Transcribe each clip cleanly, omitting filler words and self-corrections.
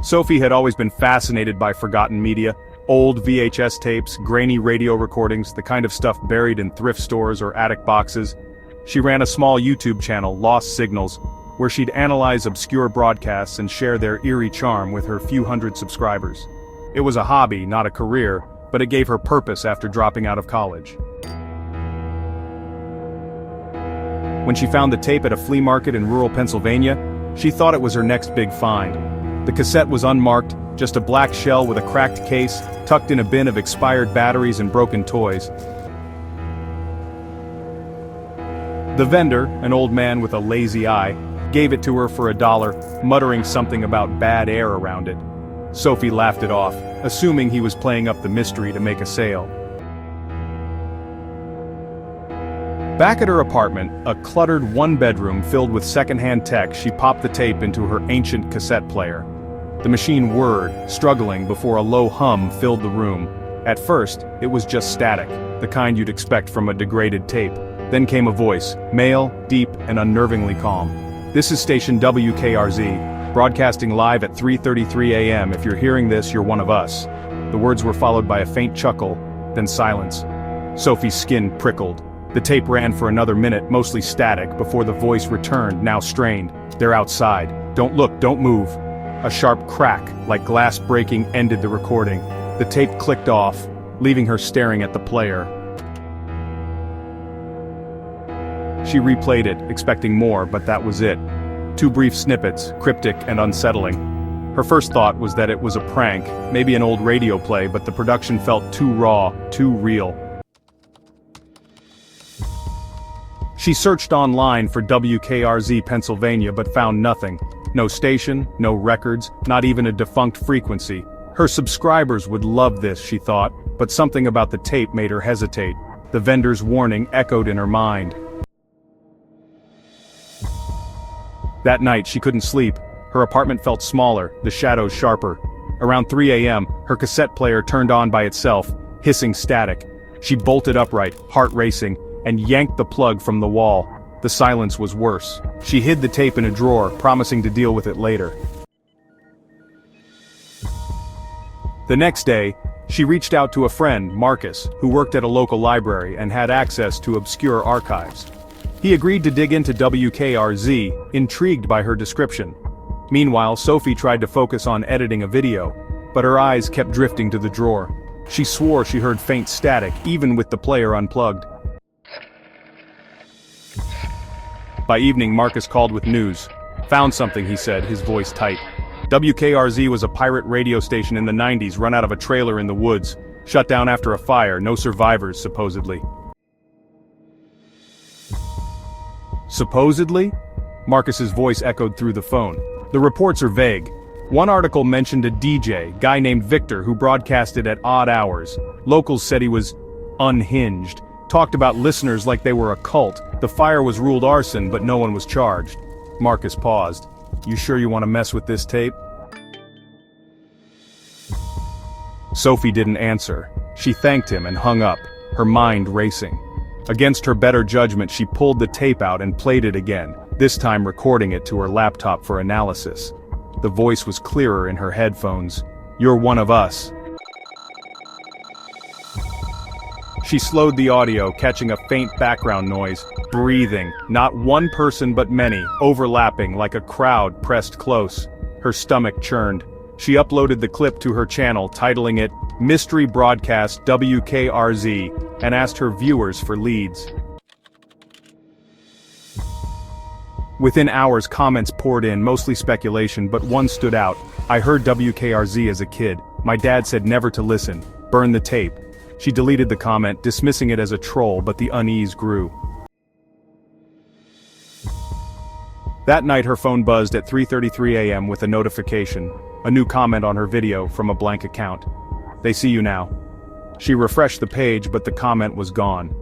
Sophie had always been fascinated by forgotten media, old VHS tapes, grainy radio recordings, the kind of stuff buried in thrift stores or attic boxes. She ran a small YouTube channel, Lost Signals, where she'd analyze obscure broadcasts and share their eerie charm with her few hundred subscribers. It was a hobby, not a career, but it gave her purpose after dropping out of college. When she found the tape at a flea market in rural Pennsylvania, she thought it was her next big find. The cassette was unmarked, just a black shell with a cracked case, tucked in a bin of expired batteries and broken toys. The vendor, an old man with a lazy eye, gave it to her for $1, muttering something about bad air around it. Sophie laughed it off, assuming he was playing up the mystery to make a sale. Back at her apartment, a cluttered one-bedroom filled with secondhand tech, she popped the tape into her ancient cassette player. The machine whirred, struggling before a low hum filled the room. At first, it was just static, the kind you'd expect from a degraded tape. Then came a voice, male, deep, and unnervingly calm. "This is station WKRZ, broadcasting live at 3:33 a.m. If you're hearing this, you're one of us." The words were followed by a faint chuckle, then silence. Sophie's skin prickled. The tape ran for another minute, mostly static, before the voice returned, now strained. "They're outside. Don't look, don't move." A sharp crack, like glass breaking, ended the recording. The tape clicked off, leaving her staring at the player. She replayed it, expecting more, but that was it. 2 brief snippets, cryptic and unsettling. Her first thought was that it was a prank, maybe an old radio play, but the production felt too raw, too real. She searched online for WKRZ Pennsylvania but found nothing. No station, no records, not even a defunct frequency. Her subscribers would love this, she thought, but something about the tape made her hesitate. The vendor's warning echoed in her mind. That night she couldn't sleep. Her apartment felt smaller, the shadows sharper. Around 3 a.m., her cassette player turned on by itself, hissing static. She bolted upright, heart racing, and yanked the plug from the wall. The silence was worse. She hid the tape in a drawer, promising to deal with it later. The next day, she reached out to a friend, Marcus, who worked at a local library and had access to obscure archives. He agreed to dig into WKRZ, intrigued by her description. Meanwhile, Sophie tried to focus on editing a video, but her eyes kept drifting to the drawer. She swore she heard faint static, even with the player unplugged. By evening, Marcus called with news. "Found something," he said, his voice tight. WKRZ was a pirate radio station in the 90s, run out of a trailer in the woods. Shut down after a fire, no survivors, supposedly. Supposedly? Marcus's voice echoed through the phone. The reports are vague. One article mentioned a DJ, guy named Victor, who broadcasted at odd hours. Locals said he was unhinged. Talked about listeners like they were a cult. The fire was ruled arson, but no one was charged. Marcus paused. "You sure you want to mess with this tape?" Sophie didn't answer. She thanked him and hung up, her mind racing. Against her better judgment, she pulled the tape out and played it again, this time recording it to her laptop for analysis. The voice was clearer in her headphones. "You're one of us." She slowed the audio, catching a faint background noise. Breathing, not one person but many, overlapping like a crowd pressed close. Her stomach churned. She uploaded the clip to her channel, titling it, "Mystery Broadcast WKRZ," and asked her viewers for leads. Within hours, comments poured in, mostly speculation, but one stood out. "I heard WKRZ as a kid. My dad said never to listen. Burn the tape." She deleted the comment, dismissing it as a troll, but the unease grew. That night her phone buzzed at 3:33 a.m. with a notification, a new comment on her video from a blank account. "They see you now." She refreshed the page, but the comment was gone.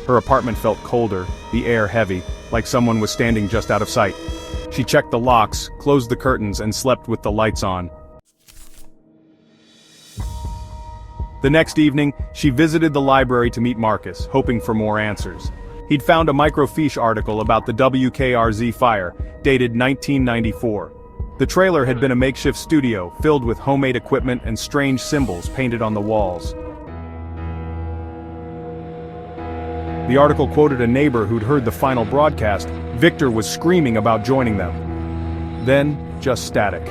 Her apartment felt colder, the air heavy, like someone was standing just out of sight. She checked the locks, closed the curtains, and slept with the lights on. The next evening, she visited the library to meet Marcus, hoping for more answers. He'd found a microfiche article about the WKRZ fire, dated 1994. The trailer had been a makeshift studio, filled with homemade equipment and strange symbols painted on the walls. The article quoted a neighbor who'd heard the final broadcast. Victor was screaming about joining them. Then, just static.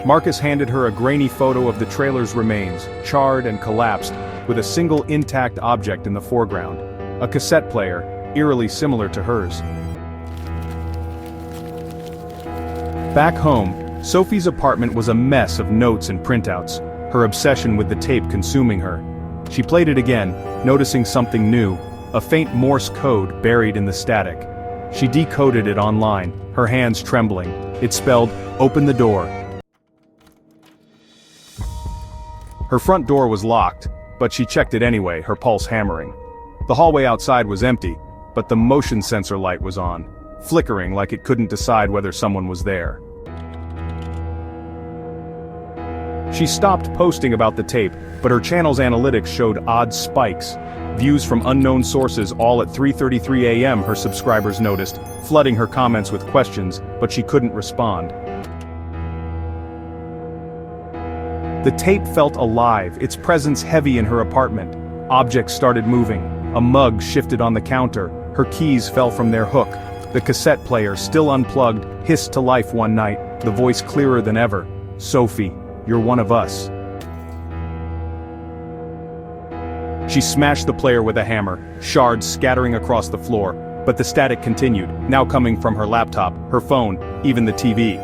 Marcus handed her a grainy photo of the trailer's remains, charred and collapsed, with a single intact object in the foreground. A cassette player, eerily similar to hers. Back home, Sophie's apartment was a mess of notes and printouts, her obsession with the tape consuming her. She played it again, noticing something new, a faint Morse code buried in the static. She decoded it online, her hands trembling. It spelled, "Open the door." Her front door was locked, but she checked it anyway, her pulse hammering. The hallway outside was empty, but the motion sensor light was on, flickering like it couldn't decide whether someone was there. She stopped posting about the tape, but her channel's analytics showed odd spikes. Views from unknown sources all at 3:33 a.m. her subscribers noticed, flooding her comments with questions, but she couldn't respond. The tape felt alive, its presence heavy in her apartment. Objects started moving. A mug shifted on the counter, her keys fell from their hook. The cassette player, still unplugged, hissed to life one night, the voice clearer than ever. "Sophie, you're one of us." She smashed the player with a hammer, shards scattering across the floor, but the static continued, now coming from her laptop, her phone, even the TV.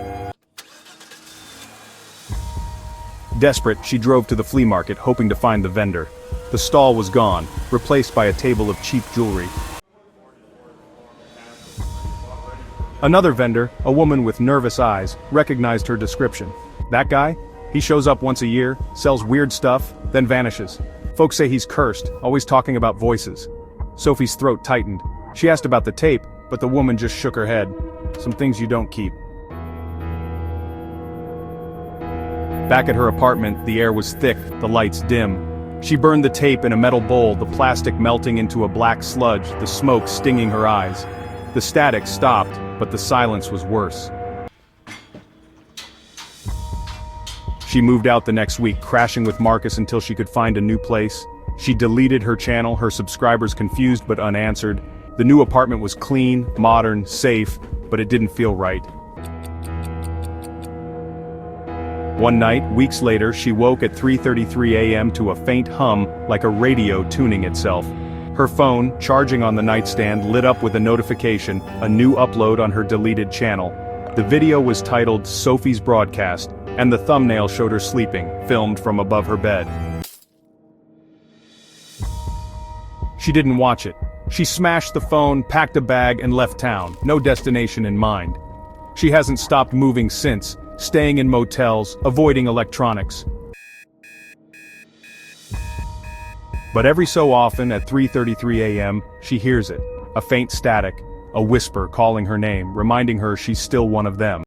Desperate, she drove to the flea market, hoping to find the vendor. The stall was gone, replaced by a table of cheap jewelry. Another vendor, a woman with nervous eyes, recognized her description. "That guy? He shows up once a year, sells weird stuff, then vanishes. Folks say he's cursed, always talking about voices." Sophie's throat tightened. She asked about the tape, but the woman just shook her head. "Some things you don't keep." Back at her apartment, the air was thick, the lights dim. She burned the tape in a metal bowl, the plastic melting into a black sludge, the smoke stinging her eyes. The static stopped, but the silence was worse. She moved out the next week, crashing with Marcus until she could find a new place. She deleted her channel, her subscribers confused but unanswered. The new apartment was clean, modern, safe, but it didn't feel right. One night, weeks later, she woke at 3:33 a.m. to a faint hum, like a radio tuning itself. Her phone, charging on the nightstand, lit up with a notification, a new upload on her deleted channel. The video was titled "Sophie's Broadcast," and the thumbnail showed her sleeping, filmed from above her bed. She didn't watch it. She smashed the phone, packed a bag, and left town, no destination in mind. She hasn't stopped moving since, staying in motels, avoiding electronics. But every so often at 3:33 a.m., she hears it, a faint static, a whisper calling her name, reminding her she's still one of them.